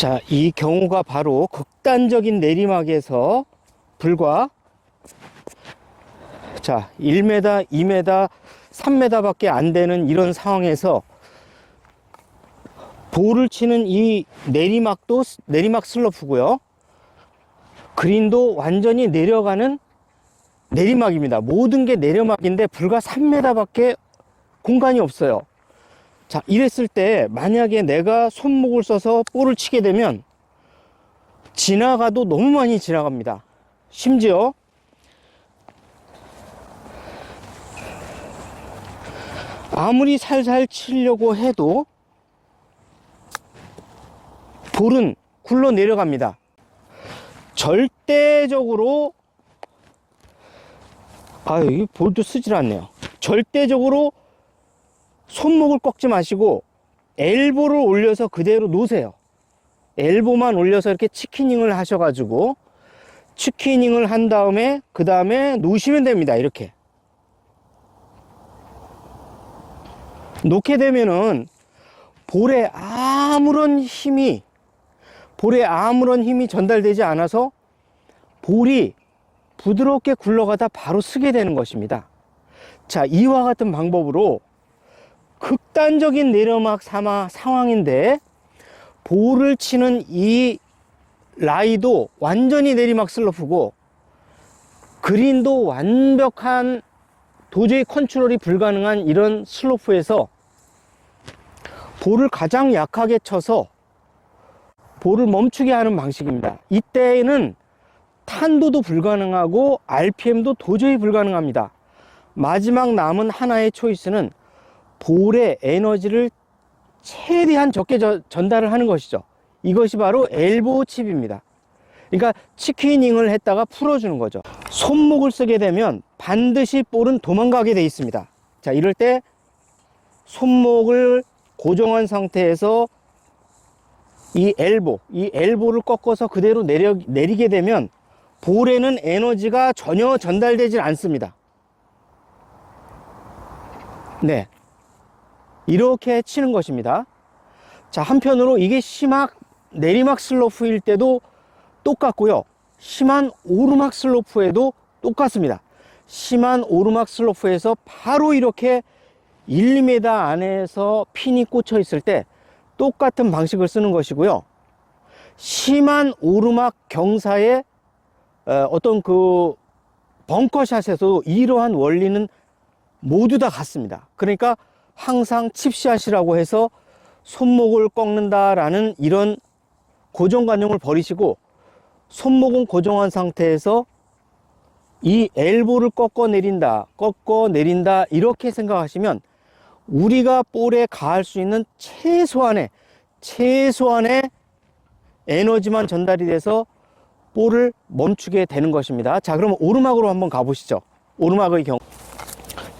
자, 이 경우가 바로 극단적인 내리막에서 불과 1m, 2m, 3m 밖에 안 되는 이런 상황에서 볼을 치는 이 내리막도 내리막 슬로프고요. 그린도 완전히 내려가는 내리막입니다. 모든 게 내리막인데 불과 3m 밖에 공간이 없어요. 자, 이랬을 때 만약에 내가 손목을 써서 볼을 치게 되면 지나가도 너무 많이 지나갑니다. 심지어 아무리 살살 치려고 해도 볼은 굴러 내려갑니다. 절대적으로 이 볼도 쓰질 않네요. 절대적으로 손목을 꺾지 마시고 엘보를 올려서 그대로 놓으세요. 엘보만 올려서 이렇게 치키닝을 하셔가지고 치키닝을 한 다음에 그 다음에 놓으시면 됩니다. 이렇게 놓게 되면은 볼에 아무런 힘이 전달되지 않아서 볼이 부드럽게 굴러가다 바로 쓰게 되는 것입니다. 자, 이와 같은 방법으로 극단적인 내리막 상황인데 볼을 치는 이 라이도 완전히 내리막 슬로프고 그린도 완벽한 도저히 컨트롤이 불가능한 이런 슬로프에서 볼을 가장 약하게 쳐서 볼을 멈추게 하는 방식입니다. 이때에는 탄도도 불가능하고 RPM도 도저히 불가능합니다. 마지막 남은 하나의 초이스는 볼의 에너지를 최대한 적게 전달을 하는 것이죠. 이것이 바로 엘보우 칩입니다. 그러니까 치키닝을 했다가 풀어주는 거죠. 손목을 쓰게 되면 반드시 볼은 도망가게 돼 있습니다. 자, 이럴 때 손목을 고정한 상태에서 이 엘보를 꺾어서 그대로 내리게 되면 볼에는 에너지가 전혀 전달되질 않습니다. 네, 이렇게 치는 것입니다. 자, 한편으로 이게 내리막 슬로프일 때도 똑같고요. 심한 오르막 슬로프에도 똑같습니다. 심한 오르막 슬로프에서 바로 이렇게 1, 2m 안에서 핀이 꽂혀 있을 때 똑같은 방식을 쓰는 것이고요. 심한 오르막 경사의 어떤 그 벙커샷에서도 이러한 원리는 모두 다 같습니다. 그러니까 항상 칩샷이라고 해서 손목을 꺾는다라는 이런 고정관념을 버리시고 손목은 고정한 상태에서 이 엘보를 꺾어 내린다 이렇게 생각하시면 우리가 볼에 가할 수 있는 최소한의 에너지만 전달이 돼서 볼을 멈추게 되는 것입니다. 자, 그럼 오르막으로 한번 가보시죠. 오르막의 경우,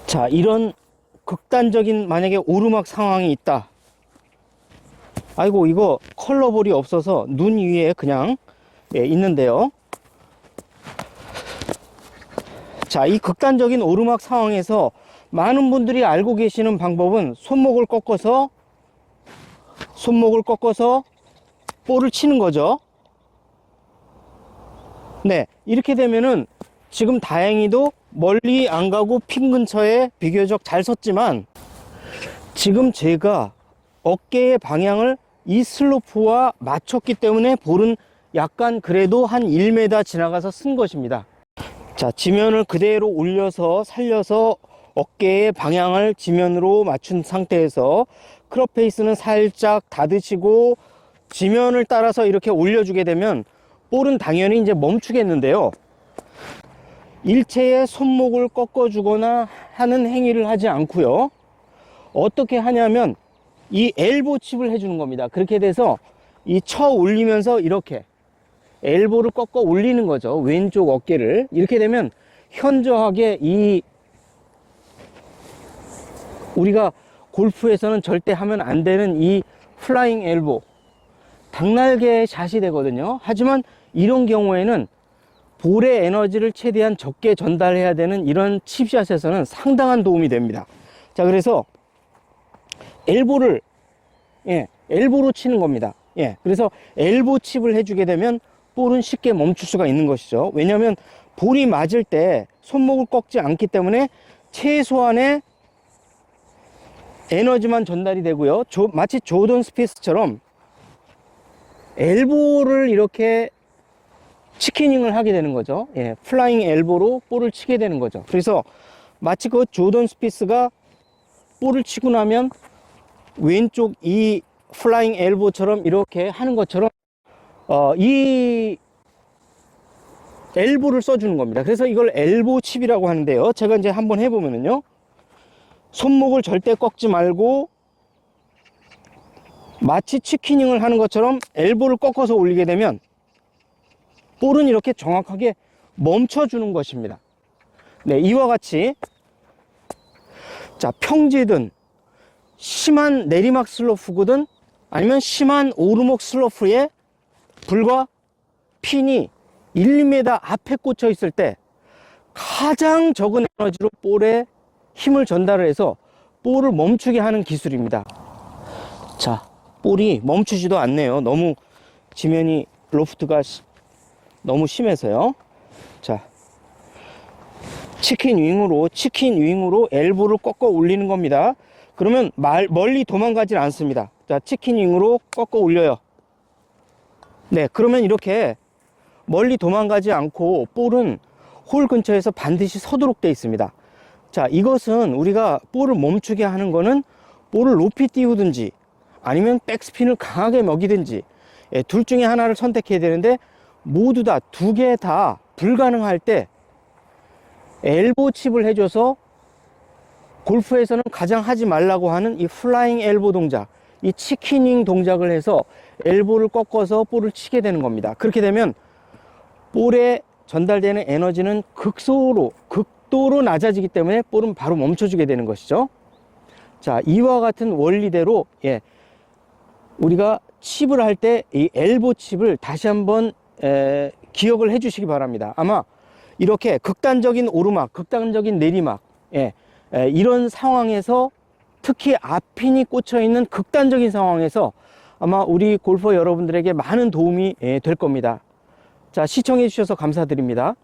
자, 이런 극단적인 만약에 오르막 상황이 있다. 아이고, 이거 컬러볼이 없어서 눈 위에 그냥 있는데요. 자, 이 극단적인 오르막 상황에서 많은 분들이 알고 계시는 방법은 손목을 꺾어서 볼을 치는 거죠. 네, 이렇게 되면은 지금 다행히도 멀리 안 가고 핀 근처에 비교적 잘 섰지만 지금 제가 어깨의 방향을 이 슬로프와 맞췄기 때문에 볼은 약간 그래도 한 1m 지나가서 쓴 것입니다. 자, 지면을 그대로 올려서 살려서 어깨의 방향을 지면으로 맞춘 상태에서 크롭 페이스는 살짝 닫으시고 지면을 따라서 이렇게 올려주게 되면 볼은 당연히 이제 멈추겠는데요. 일체의 손목을 꺾어주거나 하는 행위를 하지 않고요. 어떻게 하냐면 이 엘보 칩을 해주는 겁니다. 그렇게 돼서 이 쳐 올리면서 이렇게 엘보를 꺾어 올리는 거죠. 왼쪽 어깨를. 이렇게 되면 현저하게 우리가 골프에서는 절대 하면 안 되는 이 플라잉 엘보, 닭날개 샷이 되거든요. 하지만 이런 경우에는 볼의 에너지를 최대한 적게 전달해야 되는 이런 칩샷에서는 상당한 도움이 됩니다. 자, 그래서 엘보로 치는 겁니다. 예, 그래서 엘보 칩을 해주게 되면 볼은 쉽게 멈출 수가 있는 것이죠. 왜냐하면 볼이 맞을 때 손목을 꺾지 않기 때문에 최소한의 에너지만 전달이 되고요. 마치 조던 스피스처럼 엘보를 이렇게 치키닝을 하게 되는 거죠. 예, 플라잉 엘보로 볼을 치게 되는 거죠. 그래서 마치 그 조던 스피스가 볼을 치고 나면 왼쪽 이 플라잉 엘보처럼 이렇게 하는 것처럼 이 엘보를 써주는 겁니다. 그래서 이걸 엘보 칩이라고 하는데요. 제가 이제 한번 해보면은요, 손목을 절대 꺾지 말고 마치 치키닝을 하는 것처럼 엘보를 꺾어서 올리게 되면 볼은 이렇게 정확하게 멈춰주는 것입니다. 네, 이와 같이 자, 평지든 심한 내리막 슬로프거든 아니면 심한 오르막 슬로프에 불과 핀이 1, 2m 앞에 꽂혀 있을 때 가장 적은 에너지로 볼에 힘을 전달을 해서 볼을 멈추게 하는 기술입니다. 자, 볼이 멈추지도 않네요. 너무 지면이 로프트가 너무 심해서요. 자, 치킨 윙으로 엘보를 꺾어 올리는 겁니다. 그러면 멀리 도망가질 않습니다. 자, 치킨 윙으로 꺾어 올려요. 네, 그러면 이렇게 멀리 도망가지 않고 볼은 홀 근처에서 반드시 서도록 되어 있습니다. 자, 이것은 우리가 볼을 멈추게 하는 거는 볼을 높이 띄우든지 아니면 백스핀을 강하게 먹이든지, 예, 둘 중에 하나를 선택해야 되는데 모두 다 두 개 다 불가능할 때 엘보 칩을 해줘서 골프에서는 가장 하지 말라고 하는 이 플라잉 엘보 동작, 이 치킨윙 동작을 해서 엘보를 꺾어서 볼을 치게 되는 겁니다. 그렇게 되면 볼에 전달되는 에너지는 극도로 낮아지기 때문에 볼은 바로 멈춰주게 되는 것이죠. 자, 이와 같은 원리대로, 예, 우리가 칩을 할 때 이 엘보 칩을 다시 한번 기억을 해 주시기 바랍니다. 아마 이렇게 극단적인 오르막, 극단적인 내리막, 예, 이런 상황에서 특히 앞핀이 꽂혀 있는 극단적인 상황에서 아마 우리 골퍼 여러분들에게 많은 도움이 될 겁니다. 자, 시청해 주셔서 감사드립니다.